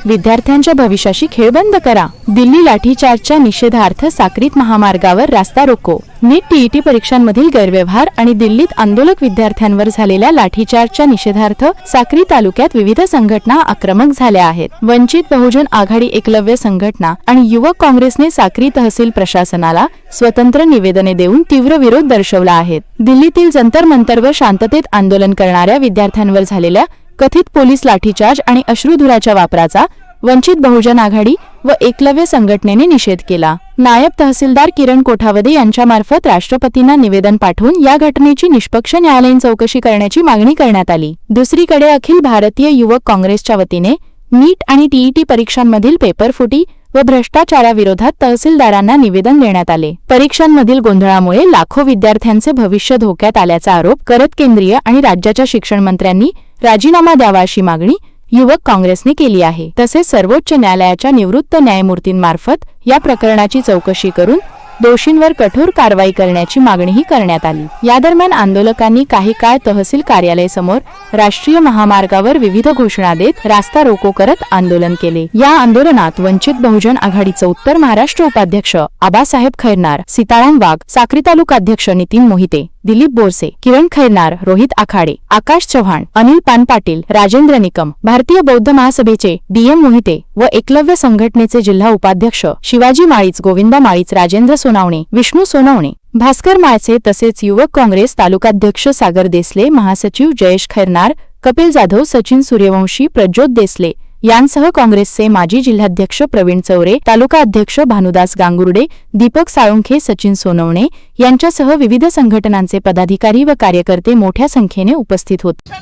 विद्यार्थ्यांच्या भविष्याशी खेळबंद करा। दिल्ली लाठीचार्जच्या निषेधार्थ साक्रीत महामार्गावर रास्ता रोको। नीट टीईटी परीक्षांमधील गैरव्यवहार आणि दिल्लीत आंदोलक विद्यार्थ्यांवर झालेल्या लाठीचार्जच्या निषेधार्थ साक्री तालुक्यात विविध संघटना आक्रमक झाल्या आहेत। वंचित बहुजन आघाडी, एकलव्य संघटना आणि युवक काँग्रेसने साक्री तहसील प्रशासनाला स्वतंत्र निवेदने देऊन तीव्र विरोध दर्शवला आहे। दिल्लीतील जंतर मंतरवर शांततेत आंदोलन करणाऱ्या विद्यार्थ्यांवर झालेल्या कथित पोलीस लाठीचार्ज आणि अश्रुधुराच्या वापराचा वंचित बहुजन आघाडी व एकलव्य संघटनेने निषेध केला। नायब तहसीलदार किरण कोठावदे यांच्यामार्फत राष्ट्रपतींना निवेदन पाठवून या घटनेची निष्पक्ष न्यायालयीन चौकशी करण्याची मागणी करण्यात आली। दुसरीकडे अखिल भारतीय युवक काँग्रेसच्या वतीने नीट आणि टीईटी परीक्षांमधील पेपरफुटी व भ्रष्टाचाराविरोधात तहसीलदारांना निवेदन देण्यात आले। परीक्षांमधील गोंधळामुळे लाखो विद्यार्थ्यांचे भविष्य धोक्यात आल्याचा आरोप करत केंद्रीय आणि राज्याच्या शिक्षण मंत्र्यांनी राजीनामा द्यावा अशी मागणी युवक काँग्रेसने केली आहे। तसेच सर्वोच्च न्यायालयाच्या निवृत्त न्यायमूर्तींमार्फत या प्रकरणाची चौकशी करून दोषींवर कठोर कारवाई करण्याची मागणीही करण्यात आली। या दरम्यान आंदोलकांनी काही काळ तहसील कार्यालय समोर राष्ट्रीय महामार्गावर विविध घोषणा देत रास्ता रोको करत आंदोलन केले। या आंदोलनात वंचित बहुजन आघाडीचे उत्तर महाराष्ट्र उपाध्यक्ष आबासाहेब खैरनार, सीताराम वाघ, साक्री तालुका अध्यक्ष नितीन मोहिते, दिलीप बोरसे, किरण खैरनार, रोहित आखाडे, आकाश चव्हाण, अनिल पानपाटील, राजेंद्र निकम, भारतीय बौद्ध महासभेचे डीएम मोहिते व एकलव्य संघटनेचे जिल्हा उपाध्यक्ष शिवाजी माळीच, गोविंदा माळीच, राजेंद्र सोनावणे, विष्णू सोनावणे, भास्कर माळचे तसेच युवक काँग्रेस तालुकाध्यक्ष सागर देसले, महासचिव जयेश खैरनार, कपिल जाधव, सचिन सूर्यवंशी, प्रज्योत देसले यांसह काँग्रेसचे माजी जिल्हाध्यक्ष प्रवीण चौरे, तालुका अध्यक्ष भानुदास गांगुर्डे, दीपक साळुंखे, सचिन सोनवणे यांच्यासह विविध संघटनांचे पदाधिकारी व कार्यकर्ते मोठ्या संख्येने उपस्थित होते।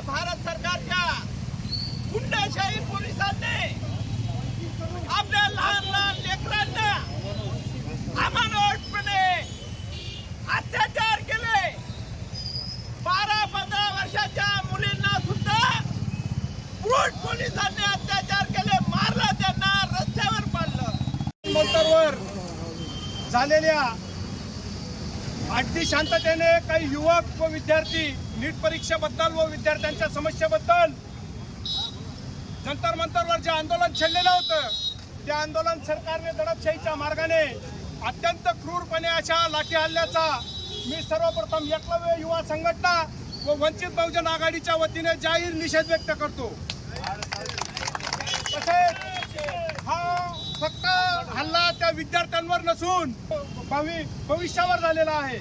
भारत सरकारच्या गुंडाशाही पोलिसांनी आपल्या लहान लहान लेकरांना अमानुषपणे अत्याचार केले। 12-15 वर्षाच्या मुलींना सुद्धा ब्रूट पोलिसांनी अत्याचार केले, मारलं, त्यांना रस्त्यावर पाडलं। मंतरवर झालेल्या अगदी शांततेने काही युवक व विद्यार्थी नीट परीक्षेबद्दल व विद्यार्थ्यांच्या समस्येबद्दल जंतर मंतरवर जे आंदोलन छेडलेलं होतं, ते आंदोलन सरकारने दडपशाहीच्या मार्गाने अत्यंत क्रूरपणे अशा लाठी हल्ल्याचा मी सर्वप्रथम एकलव्य युवा संघटना व वंचित बहुजन आघाडीच्या वतीने जाहीर निषेध व्यक्त करतो। तसेच हा फक्त हल्ला त्या विद्यार्थ्यांवर नसून भविष्यावर झालेला आहे।